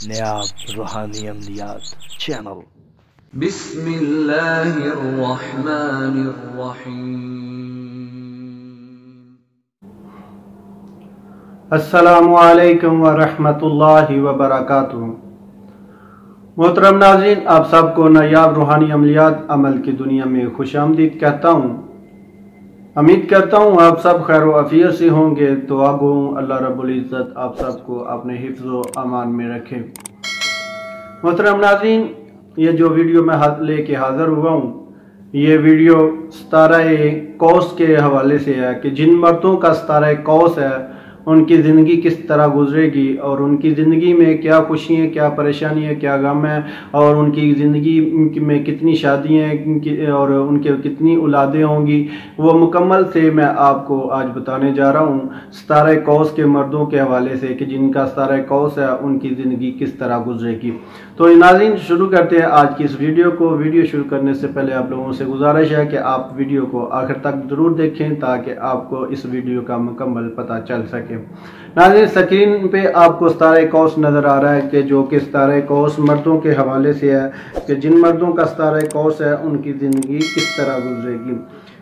नायाब रूहानी अमलियात चैनल। बिस्मिल्लाहिर्रहमानिर्रहीम। अस्सलामुअलैकुम वरहमतुल्लाहि वबरकातुहू। मोहतरम नाज़रीन, आप सबको नायाब रूहानी अमलियात अमल की दुनिया में खुशामदीद कहता हूँ। उम्मीद करता हूँ आप सब खैर आफियत से होंगे। तो आगो अल्लाह रब्बुल इज़्ज़त आप सबको अपने हिफ्ज़ व अमान में रखे। मोहतरम नाज़रीन, ये जो वीडियो मैं लेके हाज़िर हुआ हूँ, ये वीडियो सितारा कौस के हवाले से है कि जिन मर्दों का सितारा कौस है उनकी ज़िंदगी किस तरह गुजरेगी और उनकी ज़िंदगी में क्या खुशियाँ, क्या परेशानियाँ, क्या गम है और उनकी ज़िंदगी में कितनी शादियाँ और उनके कितनी औलादें होंगी, वो मुकम्मल से मैं आपको आज बताने जा रहा हूँ सितारा कौस के मर्दों के हवाले से कि जिनका सितारा कौस है उनकी ज़िंदगी किस तरह गुजरेगी। तो नाज़रीन, शुरू करते हैं आज की इस वीडियो को। वीडियो शुरू करने से पहले आप लोगों से गुजारिश है कि आप वीडियो को आखिर तक ज़रूर देखें ताकि आपको इस वीडियो का मुकम्मल पता चल सके। नाज़रीन, स्क्रीन पे आपको सितारा कौस नज़र आ रहा है कि जो कि सितारा कौस मर्दों के हवाले से है कि जिन मर्दों का सितारा कौस है उनकी ज़िंदगी किस तरह गुजरेगी।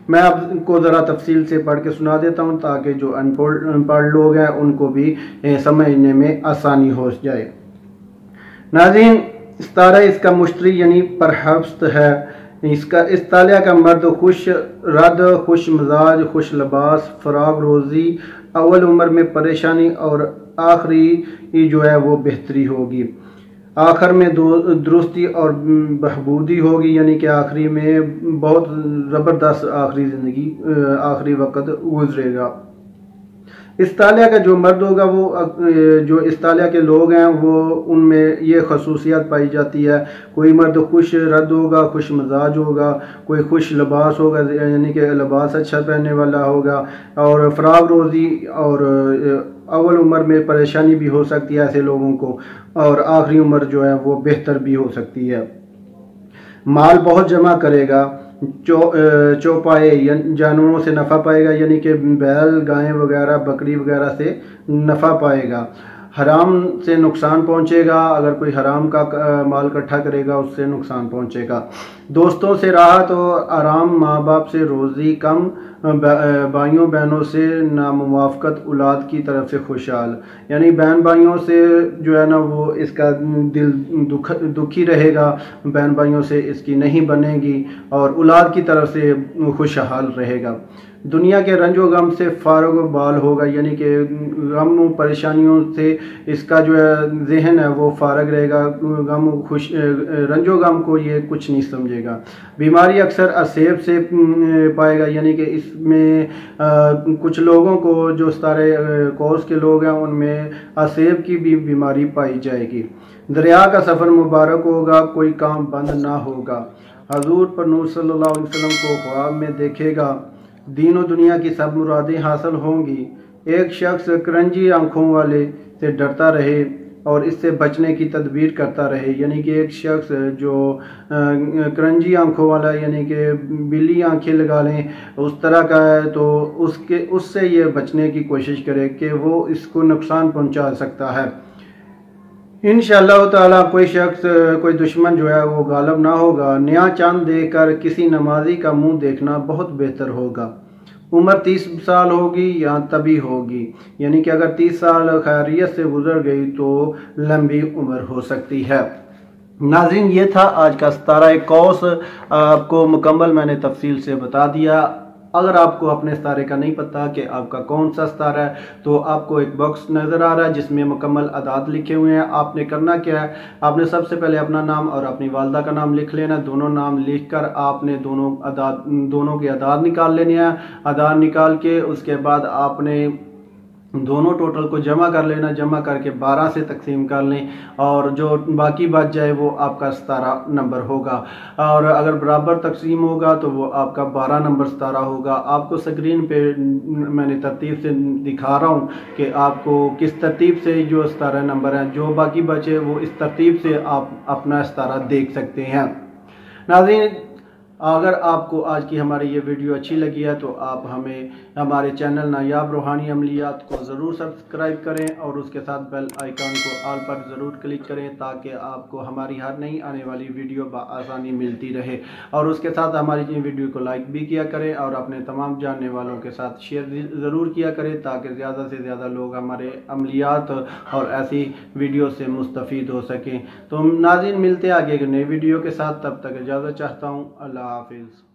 मैं आपको ज़रा तफसील से पढ़ के सुना देता हूँ ताकि जो अनपढ़ लोग हैं उनको भी समझने में आसानी हो जाए। नाज़रीन, सितारा इसका मुश्तरी यानी परहफ्त है। इसका इस तालिया का मर्द खुश रद, खुश मजाज, खुश लबास, फराग रोज़ी, अव्वल उम्र में परेशानी और आखिरी जो है वो बेहतरी होगी। आखिर में दुरुस्ती और बहबूदी होगी, यानी कि आखिरी में बहुत ज़बरदस्त आखिरी वक्त गुजरेगा। इस तालिया का जो मर्द होगा वो जो इस तालिया के लोग हैं वो उनमें ये खसूसियत पाई जाती है। कोई मर्द खुश रद होगा, खुश मजाज होगा, कोई खुश लबास होगा यानी कि लिबास अच्छा पहनने वाला होगा, और फराग रोज़ी और अव्वल उम्र में परेशानी भी हो सकती है ऐसे लोगों को, और आखिरी उम्र जो है वो बेहतर भी हो सकती है। माल बहुत जमा करेगा, चौपाए जानवरों से नफ़ा पाएगा, यानी कि बैल, गायें वगैरह, बकरी वगैरह से नफ़ा पाएगा। हराम से नुकसान पहुंचेगा, अगर कोई हराम का माल इकट्ठा करेगा उससे नुकसान पहुंचेगा। दोस्तों से राहत और आराम, माँ बाप से रोज़ी कम, भाइयों बहनों से नामुवाफ़क़त, औलाद की तरफ से खुशहाल, यानी बहन भाइयों से जो है ना वो इसका दिल दुखी रहेगा, बहन भाइयों से इसकी नहीं बनेगी, और औलाद की तरफ से खुशहाल रहेगा। दुनिया के रंजो गम से फारग बाल होगा, यानी कि गम परेशानियों से इसका जो है जहन है वो फारग रहेगा, रंजो गम को ये कुछ नहीं समझेगा। बीमारी अक्सर असेब से पाएगा, यानी कि इसमें कुछ लोगों को जो सारे कौस के लोग हैं उनमें असेब की भी बीमारी पाई जाएगी। दरिया का सफ़र मुबारक होगा, कोई काम बंद ना होगा। हजूर पर नूर सल्लल्लाहु अलैहि वसल्लम को ख्वाब में देखेगा, दीन और दुनिया की सब मुरादें हासिल होंगी। एक शख्स करंजी आंखों वाले से डरता रहे और इससे बचने की तदबीर करता रहे, यानी कि एक शख्स जो करंजी आंखों वाला यानी कि बिल्ली आंखें लगा लें उस तरह का है, तो उससे ये बचने की कोशिश करे कि वो इसको नुकसान पहुंचा सकता है। इंशाअल्लाह ताला कोई शख्स, कोई दुश्मन जो है वो गालिब ना होगा। नया चांद देखकर किसी नमाजी का मुंह देखना बहुत बेहतर होगा। उम्र 30 साल होगी या तभी होगी, यानी कि अगर 30 साल खैरियत से गुजर गई तो लंबी उम्र हो सकती है। नाज़रीन, ये था आज का सितारा कौस। आपको मुकम्मल मैंने तफसील से बता दिया। अगर आपको अपने सितारे का नहीं पता कि आपका कौन सा सितारा है तो आपको एक बॉक्स नज़र आ रहा है जिसमें मुकम्मल अदाद लिखे हुए हैं। आपने करना क्या है, आपने सबसे पहले अपना नाम और अपनी वालदा का नाम लिख लेना। दोनों नाम लिखकर आपने दोनों के अदाद निकाल लेने हैं। अदाद निकाल के उसके बाद आपने दोनों टोटल को जमा कर लेना। जमा करके 12 से तकसीम कर लें और जो बाकी बच जाए वो आपका सितारा नंबर होगा, और अगर बराबर तकसीम होगा तो वो आपका 12 नंबर सितारा होगा। आपको स्क्रीन पे मैंने तरतीब से दिखा रहा हूँ कि आपको किस तरतीब से जो सितारा नंबर है, जो बाकी बचे वो इस तरतीब से आप अपना सितारा देख सकते हैं। नाज़रीन, अगर आपको आज की हमारी ये वीडियो अच्छी लगी है तो आप हमें हमारे चैनल नायाब रूहानी अमलियात को ज़रूर सब्सक्राइब करें और उसके साथ बेल आइकन को ऑल पर ज़रूर क्लिक करें ताकि आपको हमारी हर नई आने वाली वीडियो बआसानी मिलती रहे। और उसके साथ हमारी वीडियो को लाइक भी किया करें और अपने तमाम जानने वालों के साथ शेयर ज़रूर किया करें ताकि ज़्यादा से ज़्यादा लोग हमारे अमलियात और ऐसी वीडियो से मुस्तफ़ीद हो सकें। तो नाज़रीन, मिलते हैं आगे एक नई वीडियो के साथ, तब तक इजाज़त चाहता हूँ। अल्लाह हाफिज़।